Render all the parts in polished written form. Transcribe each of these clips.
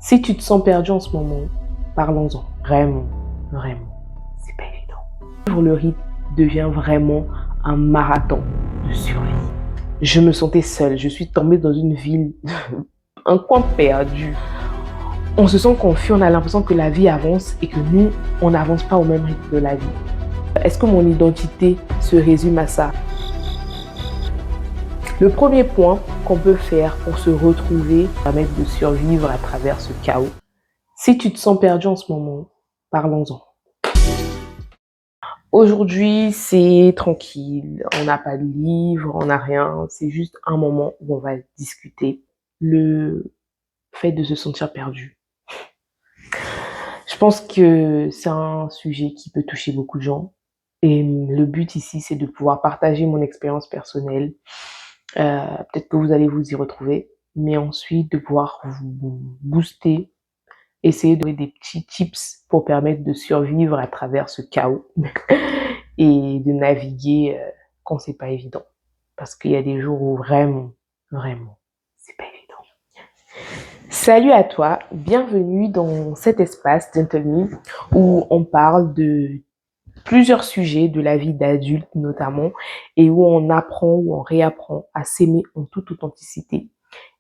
Si tu te sens perdu en ce moment, parlons-en. Vraiment, vraiment, c'est pas évident. Le rythme devient vraiment un marathon de survie. Je me sentais seule, je suis tombée dans une ville, un coin perdu. On se sent confus, on a l'impression que la vie avance et que nous, on n'avance pas au même rythme de la vie. Est-ce que mon identité se résume à ça? Le premier point qu'on peut faire pour se retrouver, permettre de survivre à travers ce chaos. Si tu te sens perdu en ce moment, parlons-en. Aujourd'hui, c'est tranquille, on n'a pas de livre, on n'a rien, c'est juste un moment où on va discuter. Le fait de se sentir perdu. Je pense que c'est un sujet qui peut toucher beaucoup de gens. Et le but ici, c'est de pouvoir partager mon expérience personnelle. Peut-être que vous allez vous y retrouver, mais ensuite de pouvoir vous booster, essayer de donner des petits tips pour permettre de survivre à travers ce chaos et de naviguer quand c'est pas évident. Parce qu'il y a des jours où vraiment, c'est pas évident. Salut à toi, bienvenue dans cet espace Gentle Me où on parle de plusieurs sujets de la vie d'adulte notamment et où on apprend ou on réapprend à s'aimer en toute authenticité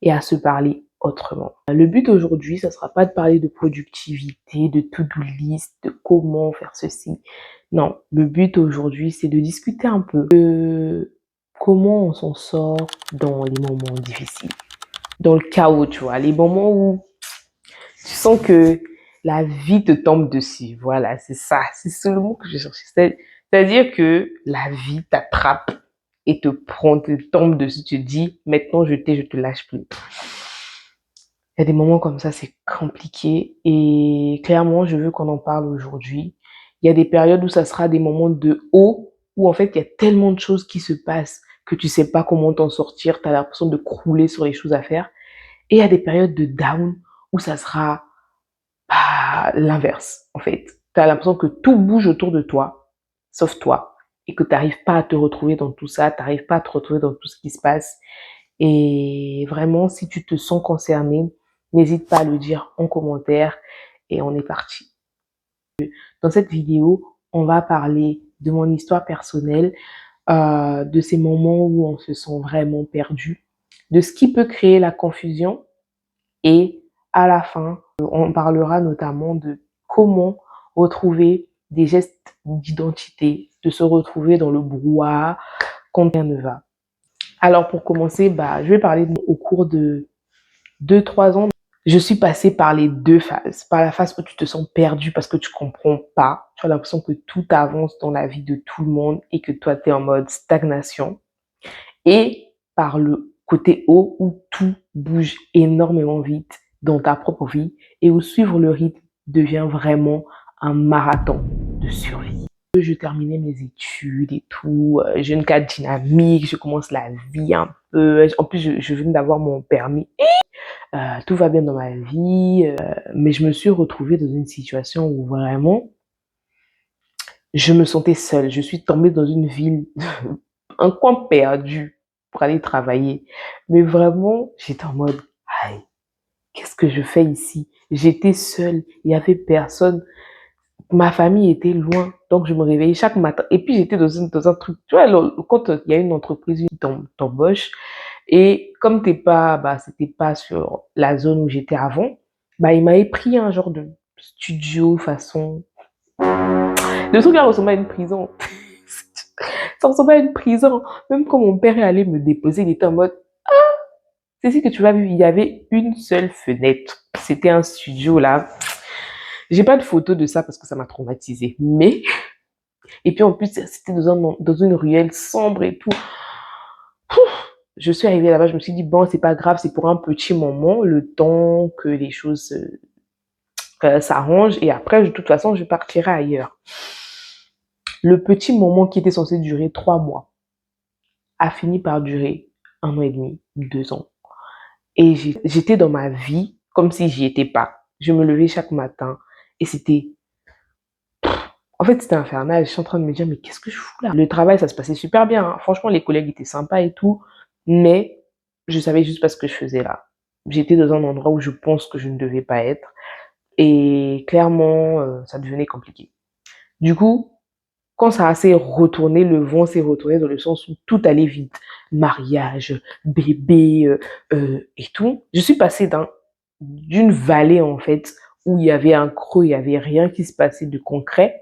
et à se parler autrement. Le but aujourd'hui, ça sera pas de parler de productivité, de to-do list, de comment faire ceci. Non, le but aujourd'hui, c'est de discuter un peu de comment on s'en sort dans les moments difficiles, dans le chaos, tu vois, les moments où tu sens que la vie te tombe dessus. Voilà, c'est ça. C'est ce le mot que je cherchais. C'est-à-dire que la vie t'attrape et te prend, te tombe dessus. Tu te dis, maintenant je te lâche plus. Il y a des moments comme ça, c'est compliqué. Et clairement, je veux qu'on en parle aujourd'hui. Il y a des périodes où ça sera des moments de haut, où en fait, il y a tellement de choses qui se passent que tu sais pas comment t'en sortir. Tu as l'impression de crouler sur les choses à faire. Et il y a des périodes de down où ça sera l'inverse, en fait. Tu as l'impression que tout bouge autour de toi, sauf toi, et que tu n'arrives pas à te retrouver dans tout ça, tu n'arrives pas à te retrouver dans tout ce qui se passe. Et vraiment, si tu te sens concerné, n'hésite pas à le dire en commentaire et on est parti. Dans cette vidéo, on va parler de mon histoire personnelle, de ces moments où on se sent vraiment perdu, de ce qui peut créer la confusion et à la fin, on parlera notamment de comment retrouver des gestes d'identité, de se retrouver dans le brouhaha quand rien ne va. Alors pour commencer, je vais parler au cours de 2-3 ans. Je suis passée par les deux phases. Par la phase où tu te sens perdu parce que tu comprends pas. Tu as l'impression que tout avance dans la vie de tout le monde et que toi, tu es en mode stagnation. Et par le côté haut où tout bouge énormément vite dans ta propre vie et où suivre le rythme devient vraiment un marathon de survie. Je terminais mes études et tout, jeune cadre dynamique, je commence la vie un peu. En plus, je viens d'avoir mon permis. Tout va bien dans ma vie, mais je me suis retrouvée dans une situation où vraiment, je me sentais seule. Je suis tombée dans une ville, un coin perdu pour aller travailler. Mais vraiment, j'étais en mode, aïe, qu'est-ce que je fais ici? J'étais seule, il y avait personne. Ma famille était loin, donc je me réveillais chaque matin. Et puis j'étais dans un truc, tu vois, quand il y a une entreprise qui t'embauche, et comme c'était pas sur la zone où j'étais avant, il m'avait pris un genre de studio façon. Le truc là ressemblait à une prison. Ça ressemblait à une prison. Même quand mon père est allé me déposer, il était en mode, c'est ici que tu vas vivre. Il y avait une seule fenêtre. C'était un studio là. J'ai pas de photo de ça parce que ça m'a traumatisée. Mais, et puis en plus, c'était dans une ruelle sombre et tout. Je suis arrivée là-bas, je me suis dit, bon, c'est pas grave, c'est pour un petit moment, le temps que les choses s'arrangent. Et après, de toute façon, je partirai ailleurs. Le petit moment qui était censé durer 3 mois a fini par durer 1 an et demi, 2 ans. Et j'étais dans ma vie comme si j'y étais pas. Je me levais chaque matin et c'était... En fait, c'était infernal. Je suis en train de me dire, mais qu'est-ce que je fous là? Le travail, ça se passait super bien. Hein. Franchement, les collègues étaient sympas et tout. Mais je savais juste pas ce que je faisais là. j'étais dans un endroit où je pense que je ne devais pas être. Et clairement, ça devenait compliqué. Du coup, quand ça s'est retourné, le vent s'est retourné dans le sens où tout allait vite. Mariage, bébé et tout. Je suis passée d'une vallée, en fait, où il y avait un creux, il y avait rien qui se passait de concret.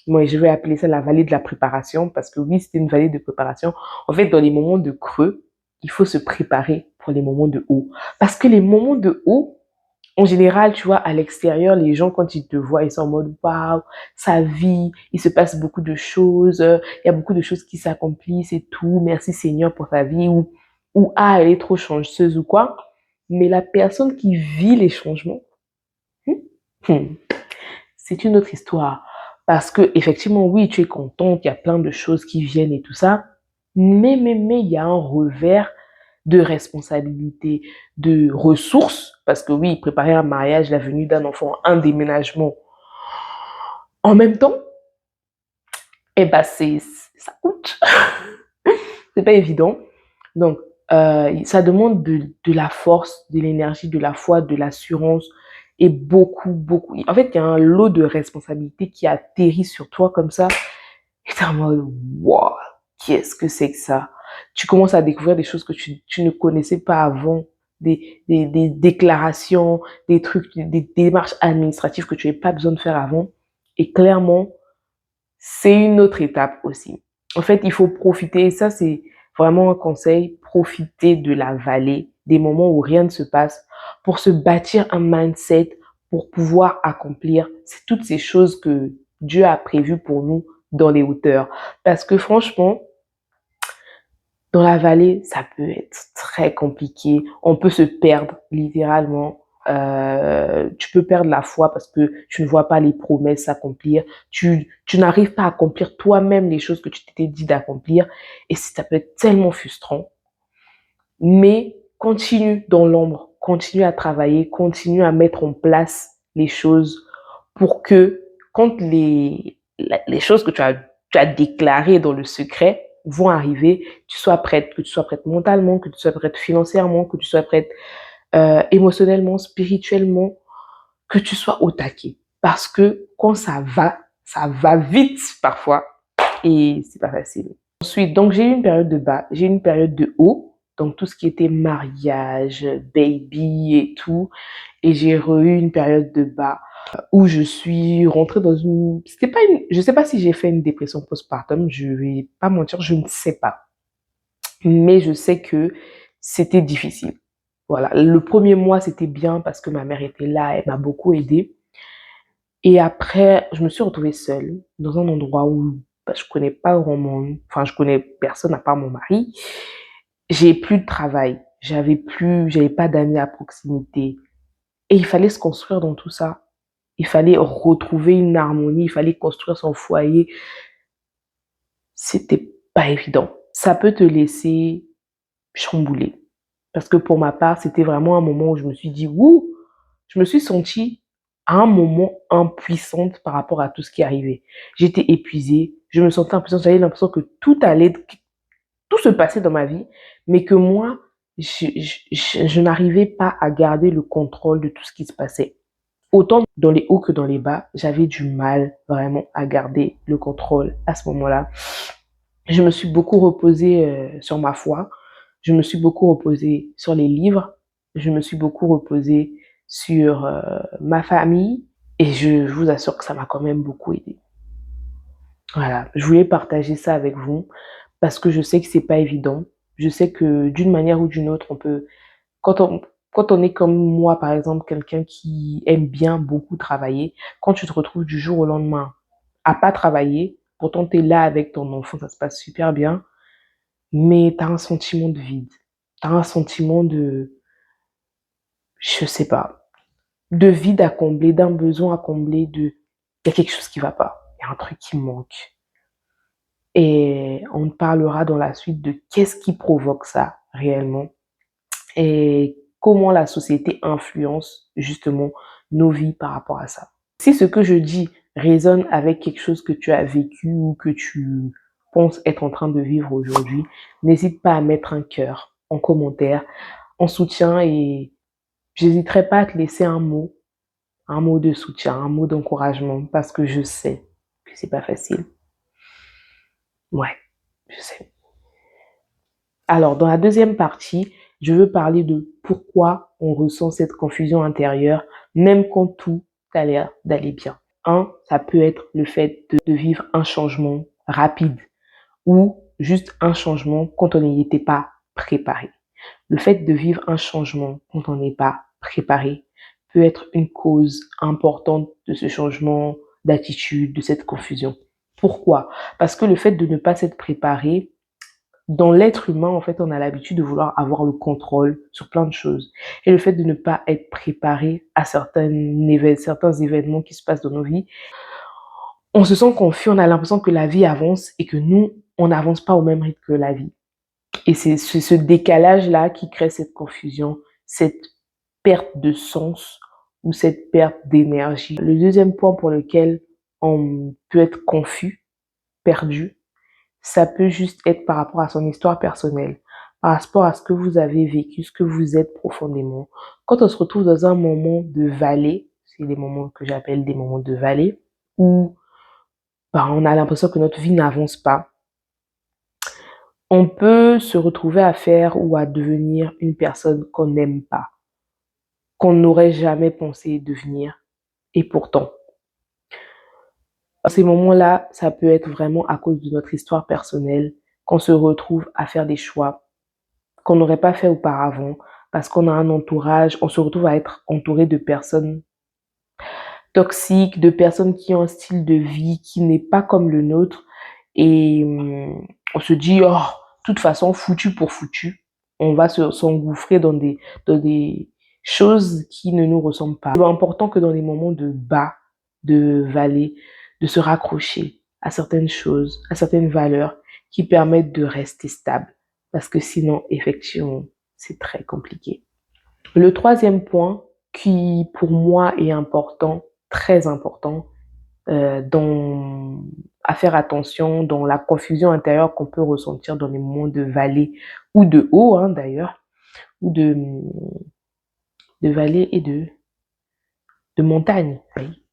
Moi, je vais appeler ça la vallée de la préparation parce que oui, c'était une vallée de préparation. En fait, dans les moments de creux, il faut se préparer pour les moments de haut. Parce que les moments de haut, en général, tu vois, à l'extérieur, les gens, quand ils te voient, ils sont en mode waouh, ça vit, il se passe beaucoup de choses, il y a beaucoup de choses qui s'accomplissent et tout. Merci Seigneur pour ta vie ou ah, elle est trop chanceuse ou quoi. Mais la personne qui vit les changements, hmm, hmm, c'est une autre histoire. Parce que, effectivement, oui, tu es contente, il y a plein de choses qui viennent et tout ça. Mais, il y a un revers de responsabilité, de ressources. Parce que oui, préparer un mariage, la venue d'un enfant, un déménagement. En même temps, eh ben, ça coûte. C'est pas évident. Donc, ça demande de la force, de l'énergie, de la foi, de l'assurance et beaucoup. En fait, il y a un lot de responsabilités qui atterrit sur toi comme ça. Et t'es en mode, wow, qu'est-ce que c'est que ça? Tu commences à découvrir des choses que tu ne connaissais pas avant, des déclarations, des trucs, des démarches administratives que tu n'avais pas besoin de faire avant. Et clairement, c'est une autre étape aussi. En fait, il faut profiter, et ça c'est vraiment un conseil, profiter de la vallée, des moments où rien ne se passe, pour se bâtir un mindset, pour pouvoir accomplir toutes ces choses que Dieu a prévues pour nous dans les hauteurs. Parce que franchement, dans la vallée, ça peut être très compliqué. On peut se perdre littéralement. Tu peux perdre la foi parce que tu ne vois pas les promesses s'accomplir. Tu n'arrives pas à accomplir toi-même les choses que tu t'étais dit d'accomplir. Et ça peut être tellement frustrant. Mais continue dans l'ombre. Continue à travailler. Continue à mettre en place les choses pour que quand les choses que tu as déclarées dans le secret vont arriver, tu sois prête, que tu sois prête mentalement, que tu sois prête financièrement, que tu sois prête émotionnellement, spirituellement, que tu sois au taquet. Parce que quand ça va vite parfois et c'est pas facile. Ensuite, donc j'ai eu une période de bas, j'ai eu une période de haut, donc tout ce qui était mariage, baby et tout, et j'ai eu une période de bas où je suis rentrée dans une... C'était pas une... Je sais pas si j'ai fait une dépression postpartum, je vais pas mentir, je ne sais pas. Mais je sais que c'était difficile. Voilà, le premier mois, c'était bien parce que ma mère était là, elle m'a beaucoup aidée. Et après, je me suis retrouvée seule dans un endroit où je connais pas grand monde, enfin, je connais personne à part mon mari. J'ai plus de travail, j'avais pas d'amis à proximité. Et il fallait se construire dans tout ça. Il fallait retrouver une harmonie, il fallait construire son foyer. C'était pas évident. Ça peut te laisser chambouler. Parce que pour ma part, c'était vraiment un moment où je me suis dit, ouh, je me suis sentie à un moment impuissante par rapport à tout ce qui arrivait. J'étais épuisée, je me sentais impuissante, j'avais l'impression que tout se passait dans ma vie, mais que moi, je n'arrivais pas à garder le contrôle de tout ce qui se passait. Autant dans les hauts que dans les bas, j'avais du mal vraiment à garder le contrôle à ce moment-là. Je me suis beaucoup reposée sur ma foi. Je me suis beaucoup reposée sur les livres. Je me suis beaucoup reposée sur ma famille. Et je vous assure que ça m'a quand même beaucoup aidé. Voilà, je voulais partager ça avec vous parce que je sais que c'est pas évident. Je sais que d'une manière ou d'une autre, on peut, quand on, quand on est comme moi, par exemple, quelqu'un qui aime bien beaucoup travailler, quand tu te retrouves du jour au lendemain à pas travailler, pourtant tu es là avec ton enfant, ça se passe super bien, mais tu as un sentiment de vide. Tu as un sentiment de, je sais pas, de vide à combler, d'un besoin à combler, il y a quelque chose qui va pas. Il y a un truc qui manque. Et on parlera dans la suite de qu'est-ce qui provoque ça réellement et comment la société influence justement nos vies par rapport à ça. Si ce que je dis résonne avec quelque chose que tu as vécu ou que tu penses être en train de vivre aujourd'hui, n'hésite pas à mettre un cœur en commentaire, en soutien et j'hésiterai pas à te laisser un mot de soutien, un mot d'encouragement, parce que je sais que c'est pas facile. Ouais, je sais. Alors, dans la deuxième partie, je veux parler de pourquoi on ressent cette confusion intérieure, même quand tout a l'air d'aller bien. Ça peut être le fait de vivre un changement rapide ou juste un changement quand on n'y était pas préparé. Le fait de vivre un changement quand on n'est pas préparé peut être une cause importante de ce changement d'attitude, de cette confusion. Pourquoi? Parce que le fait de ne pas s'être préparé, dans l'être humain, en fait, on a l'habitude de vouloir avoir le contrôle sur plein de choses. Et le fait de ne pas être préparé à certains événements qui se passent dans nos vies, on se sent confus, on a l'impression que la vie avance et que nous, on n'avance pas au même rythme que la vie. Et c'est ce décalage-là qui crée cette confusion, cette perte de sens ou cette perte d'énergie. Le deuxième point pour lequel on peut être confus, perdu, ça peut juste être par rapport à son histoire personnelle, par rapport à ce que vous avez vécu, ce que vous êtes profondément. Quand on se retrouve dans un moment de vallée, c'est des moments que j'appelle des moments de vallée, où on a l'impression que notre vie n'avance pas, on peut se retrouver à faire ou à devenir une personne qu'on n'aime pas, qu'on n'aurait jamais pensé devenir. Et pourtant, dans ces moments-là, ça peut être vraiment à cause de notre histoire personnelle qu'on se retrouve à faire des choix qu'on n'aurait pas fait auparavant parce qu'on a un entourage, on se retrouve à être entouré de personnes toxiques, de personnes qui ont un style de vie qui n'est pas comme le nôtre et on se dit, oh, de toute façon, foutu pour foutu, on va s'engouffrer dans des choses qui ne nous ressemblent pas. C'est important que dans les moments de bas, de vallée, de se raccrocher à certaines choses, à certaines valeurs qui permettent de rester stable. Parce que sinon, effectivement, c'est très compliqué. Le troisième point qui, pour moi, est important, très important, à faire attention dans la confusion intérieure qu'on peut ressentir dans les moments de vallée ou de haut, d'ailleurs, ou de vallée et de montagne.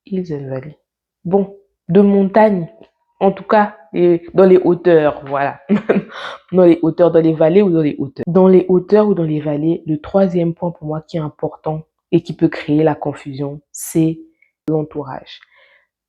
Hills and valley. Bon, de montagne, en tout cas, dans les hauteurs, voilà. Dans les hauteurs, dans les vallées ou dans les hauteurs. Dans les hauteurs ou dans les vallées, le troisième point pour moi qui est important et qui peut créer la confusion, c'est l'entourage.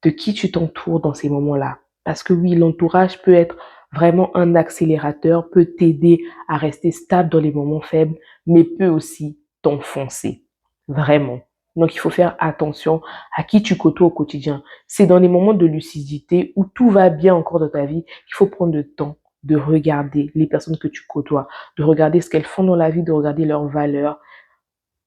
De qui tu t'entoures dans ces moments-là. Parce que oui, l'entourage peut être vraiment un accélérateur, peut t'aider à rester stable dans les moments faibles, mais peut aussi t'enfoncer. Vraiment. Donc, il faut faire attention à qui tu côtoies au quotidien. C'est dans les moments de lucidité où tout va bien encore dans ta vie qu'il faut prendre le temps de regarder les personnes que tu côtoies, de regarder ce qu'elles font dans la vie, de regarder leurs valeurs,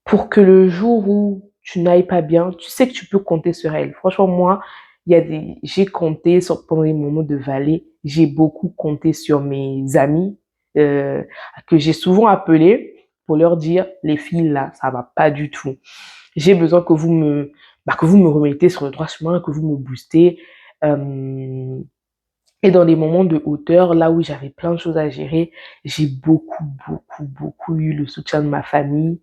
pour que le jour où tu n'ailles pas bien, tu sais que tu peux compter sur elles. Franchement, moi, j'ai compté pendant les moments de vallée, j'ai beaucoup compté sur mes amis, que j'ai souvent appelés pour leur dire, les filles là, ça va pas du tout. J'ai besoin que vous me remettez sur le droit chemin, que vous me boostez. Et dans les moments de hauteur, là où j'avais plein de choses à gérer, j'ai beaucoup eu le soutien de ma famille.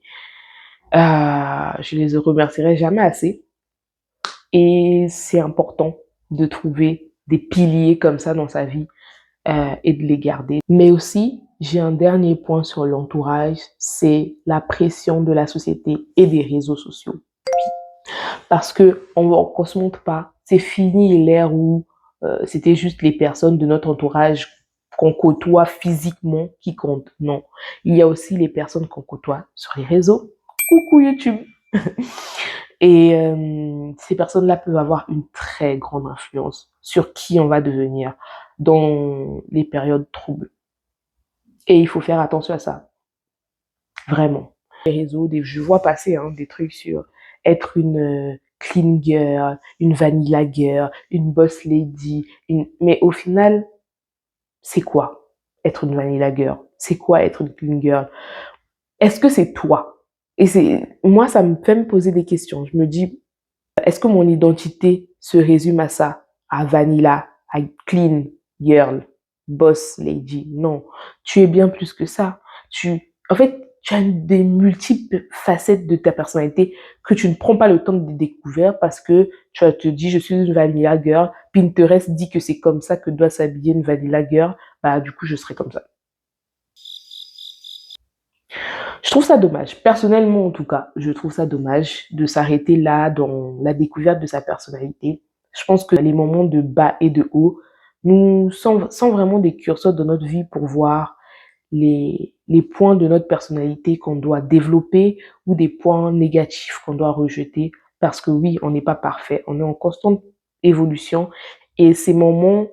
Je les remercierai jamais assez. Et c'est important de trouver des piliers comme ça dans sa vie et de les garder. Mais aussi, j'ai un dernier point sur l'entourage, c'est la pression de la société et des réseaux sociaux. Parce que on se montre pas, c'est fini l'ère où c'était juste les personnes de notre entourage qu'on côtoie physiquement qui comptent. Non, il y a aussi les personnes qu'on côtoie sur les réseaux. Coucou YouTube. Et ces personnes-là peuvent avoir une très grande influence sur qui on va devenir dans les périodes troubles. Et il faut faire attention à ça. Vraiment. Les réseaux, je vois passer des trucs sur être une clean girl, une vanilla girl, une boss lady. Mais au final, c'est quoi être une vanilla girl? C'est quoi être une clean girl? Est-ce que c'est toi? Et moi, ça me fait me poser des questions. Je me dis, est-ce que mon identité se résume à ça? À vanilla, à clean girl, boss lady? Non. Tu es bien plus que ça. En fait, tu as des multiples facettes de ta personnalité que tu ne prends pas le temps de découvrir parce que tu te dis, je suis une vanilla girl. Pinterest dit que c'est comme ça que doit s'habiller une vanilla girl. Bah, du coup, je serai comme ça. Je trouve ça dommage. Personnellement, en tout cas, je trouve ça dommage de s'arrêter là dans la découverte de sa personnalité. Je pense que les moments de bas et de haut nous sont vraiment des curseurs de notre vie pour voir les points de notre personnalité qu'on doit développer ou des points négatifs qu'on doit rejeter. Parce que oui, on n'est pas parfait, on est en constante évolution et ces moments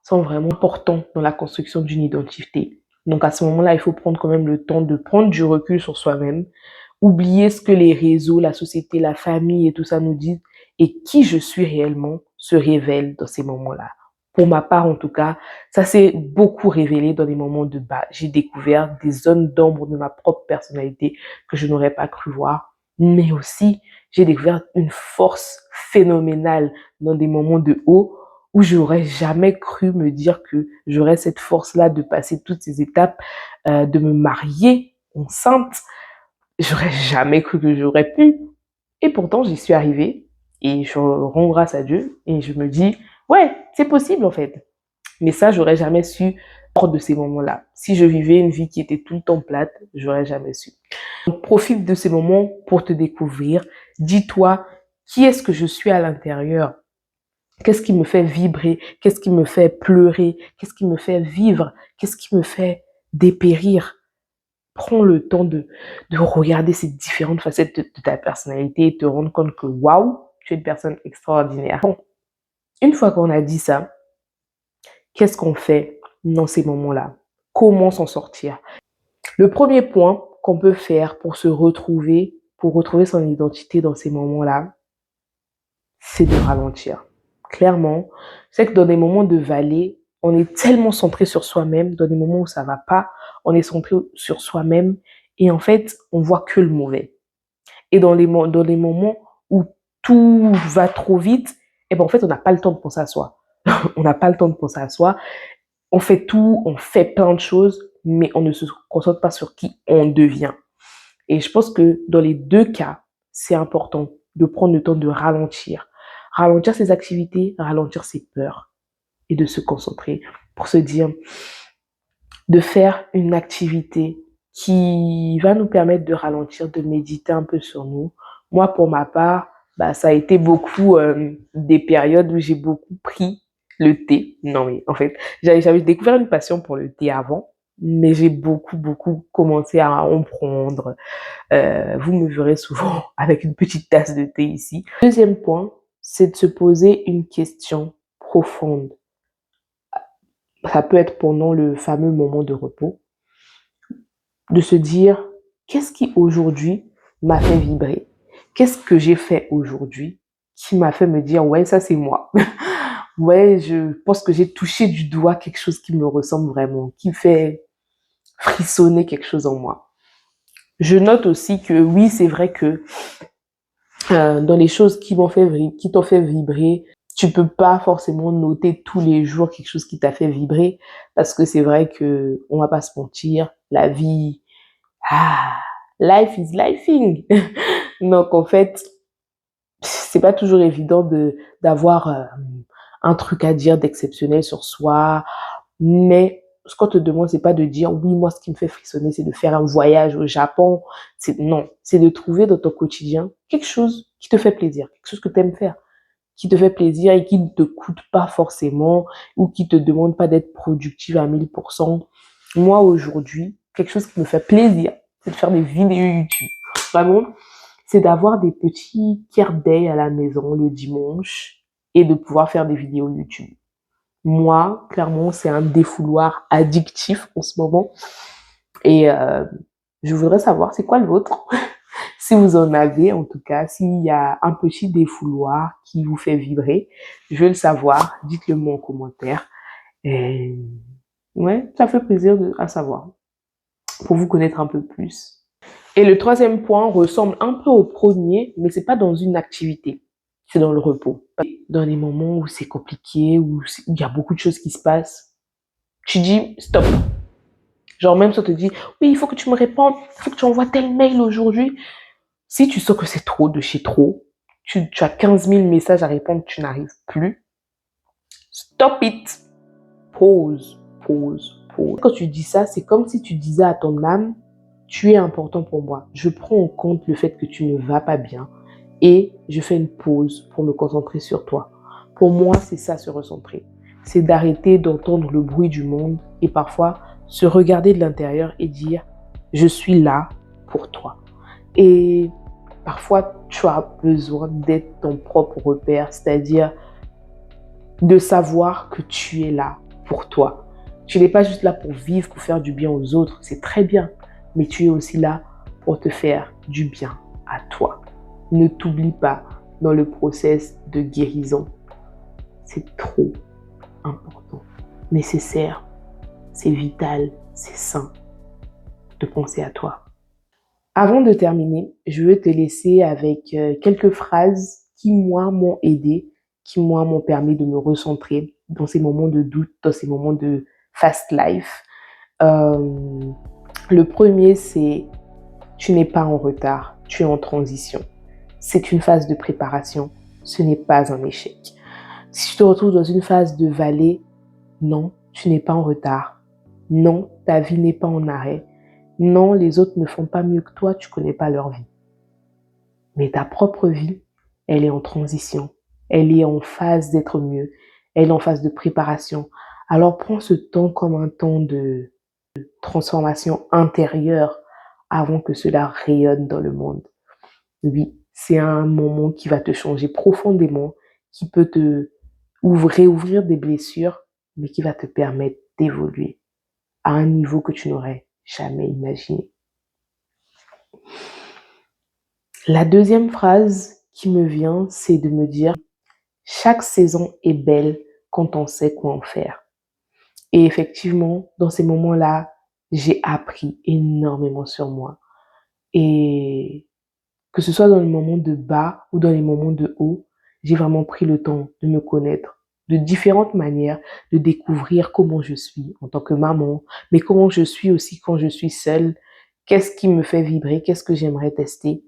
sont vraiment importants dans la construction d'une identité. Donc à ce moment-là, il faut prendre quand même le temps de prendre du recul sur soi-même, oublier ce que les réseaux, la société, la famille et tout ça nous disent et qui je suis réellement se révèle dans ces moments-là. Pour ma part, en tout cas, ça s'est beaucoup révélé dans les moments de bas. J'ai découvert des zones d'ombre de ma propre personnalité que je n'aurais pas cru voir, mais aussi j'ai découvert une force phénoménale dans des moments de haut où j'aurais jamais cru me dire que j'aurais cette force-là de passer toutes ces étapes, de me marier enceinte. J'aurais jamais cru que j'aurais pu. Et pourtant, j'y suis arrivée et je rends grâce à Dieu et je me dis, ouais, c'est possible en fait. Mais ça, j'aurais jamais su hors de ces moments-là. Si je vivais une vie qui était tout le temps plate, j'aurais jamais su. Donc, profite de ces moments pour te découvrir. Dis-toi, qui est-ce que je suis à l'intérieur? Qu'est-ce qui me fait vibrer? Qu'est-ce qui me fait pleurer? Qu'est-ce qui me fait vivre? Qu'est-ce qui me fait dépérir? Prends le temps de regarder ces différentes facettes de ta personnalité et te rendre compte que waouh, tu es une personne extraordinaire. Bon, une fois qu'on a dit ça, qu'est-ce qu'on fait dans ces moments-là? Comment s'en sortir? Le premier point qu'on peut faire pour se retrouver, pour retrouver son identité dans ces moments-là, c'est de ralentir. Clairement, c'est que dans des moments de vallée, on est tellement centré sur soi-même, dans des moments où ça va pas, on est centré sur soi-même et en fait, on voit que le mauvais. Et dans les moments où tout va trop vite, et ben en fait, on n'a pas le temps de penser à soi. On n'a pas le temps de penser à soi. On fait tout, on fait plein de choses, mais on ne se concentre pas sur qui on devient. Et je pense que dans les deux cas, c'est important de prendre le temps de ralentir. Ralentir ses activités, ralentir ses peurs et de se concentrer pour se dire de faire une activité qui va nous permettre de ralentir, de méditer un peu sur nous. Moi, pour ma part, bah, ça a été beaucoup des périodes où j'ai beaucoup pris le thé. Non, mais en fait, j'avais découvert une passion pour le thé avant, mais j'ai beaucoup commencé à en prendre. Vous me verrez souvent avec une petite tasse de thé ici. Deuxième point, c'est de se poser une question profonde. Ça peut être pendant le fameux moment de repos, de se dire qu'est-ce qui aujourd'hui m'a fait vibrer? Qu'est-ce que j'ai fait aujourd'hui qui m'a fait me dire ouais, ça c'est moi. Ouais, je pense que j'ai touché du doigt quelque chose qui me ressemble vraiment, qui fait frissonner quelque chose en moi. Je note aussi que oui, c'est vrai que dans les choses qui t'ont fait vibrer, tu peux pas forcément noter tous les jours quelque chose qui t'a fait vibrer parce que c'est vrai que on va pas se mentir, la vie, ah, life is lifing. Donc en fait, c'est pas toujours évident d'avoir un truc à dire d'exceptionnel sur soi, mais ce qu'on te demande, c'est pas de dire oui, moi ce qui me fait frissonner, c'est de faire un voyage au Japon. Non, c'est de trouver dans ton quotidien quelque chose qui te fait plaisir, quelque chose que tu aimes faire, qui te fait plaisir et qui ne te coûte pas forcément ou qui te demande pas d'être productive à 1000%. Moi aujourd'hui, quelque chose qui me fait plaisir, c'est de faire des vidéos YouTube. Vraiment, c'est d'avoir des petits care day à la maison le dimanche et de pouvoir faire des vidéos YouTube. Moi, clairement, c'est un défouloir addictif en ce moment. Et je voudrais savoir, c'est quoi le vôtre? Si vous en avez, en tout cas, s'il y a un petit défouloir qui vous fait vibrer, je veux le savoir. Dites-le moi en commentaire. Et ouais, ça fait plaisir à savoir pour vous connaître un peu plus. Et le troisième point ressemble un peu au premier, mais c'est pas dans une activité. C'est dans le repos. Dans les moments où c'est compliqué, où il y a beaucoup de choses qui se passent, tu dis stop. Genre même si on te dit, oui, il faut que tu me répondes, il faut que tu envoies tel mail aujourd'hui. Si tu sens que c'est trop de chez trop, tu as 15 000 messages à répondre, tu n'arrives plus, stop it. Pause, pause, pause. Quand tu dis ça, c'est comme si tu disais à ton âme, tu es important pour moi. Je prends en compte le fait que tu ne vas pas bien et je fais une pause pour me concentrer sur toi. Pour moi, c'est ça, se recentrer. C'est d'arrêter d'entendre le bruit du monde et parfois se regarder de l'intérieur et dire, je suis là pour toi. Et parfois, tu as besoin d'être ton propre repère, c'est-à-dire de savoir que tu es là pour toi. Tu n'es pas juste là pour vivre, pour faire du bien aux autres, c'est très bien, mais tu es aussi là pour te faire du bien à toi. Ne t'oublie pas dans le process de guérison. C'est trop important, nécessaire, c'est vital, c'est sain de penser à toi. Avant de terminer, je veux te laisser avec quelques phrases qui, moi, m'ont aidé, qui, moi, m'ont permis de me recentrer dans ces moments de doute, dans ces moments de fast life. Le premier, c'est tu n'es pas en retard, tu es en transition. C'est une phase de préparation, ce n'est pas un échec. Si tu te retrouves dans une phase de vallée, non, tu n'es pas en retard. Non, ta vie n'est pas en arrêt. Non, les autres ne font pas mieux que toi, tu connais pas leur vie. Mais ta propre vie, elle est en transition. Elle est en phase d'être mieux. Elle est en phase de préparation. Alors prends ce temps comme un temps de transformation intérieure avant que cela rayonne dans le monde. Oui, c'est un moment qui va te changer profondément, qui peut te réouvrir des blessures, mais qui va te permettre d'évoluer à un niveau que tu n'aurais jamais imaginé. La deuxième phrase qui me vient, c'est de me dire chaque saison est belle quand on sait quoi en faire. Et effectivement, dans ces moments-là, j'ai appris énormément sur moi. Et que ce soit dans les moments de bas ou dans les moments de haut, j'ai vraiment pris le temps de me connaître de différentes manières, de découvrir comment je suis en tant que maman, mais comment je suis aussi quand je suis seule, qu'est-ce qui me fait vibrer, qu'est-ce que j'aimerais tester.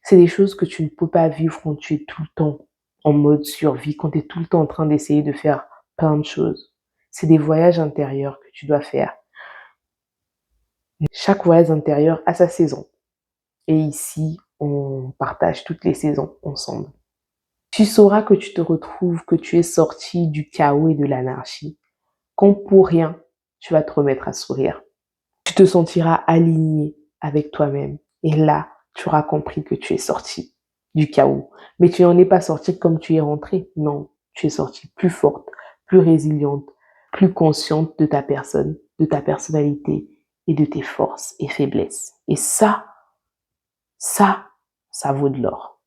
C'est des choses que tu ne peux pas vivre quand tu es tout le temps en mode survie, quand tu es tout le temps en train d'essayer de faire plein de choses. C'est des voyages intérieurs que tu dois faire. Chaque voyage intérieur a sa saison. Et ici, on partage toutes les saisons ensemble. Tu sauras que tu te retrouves, que tu es sorti du chaos et de l'anarchie, quand pour rien, tu vas te remettre à sourire. Tu te sentiras aligné avec toi-même. Et là, tu auras compris que tu es sorti du chaos. Mais tu n'en es pas sorti comme tu es rentré. Non, tu es sorti plus forte, plus résiliente, plus consciente de ta personne, de ta personnalité et de tes forces et faiblesses. Et ça vaut de l'or.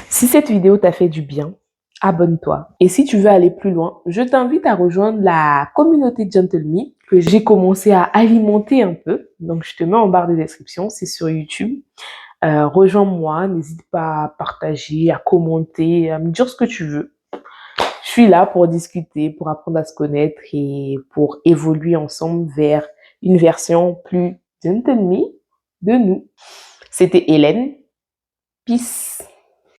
Si cette vidéo t'a fait du bien, abonne-toi. Et si tu veux aller plus loin, je t'invite à rejoindre la communauté Gentle Me que j'ai commencé à alimenter un peu. Donc, je te mets en barre de description, c'est sur YouTube. Rejoins-moi, n'hésite pas à partager, à commenter, à me dire ce que tu veux. Je suis là pour discuter, pour apprendre à se connaître et pour évoluer ensemble vers une version plus Gentle Me de nous. C'était Hélène. Peace.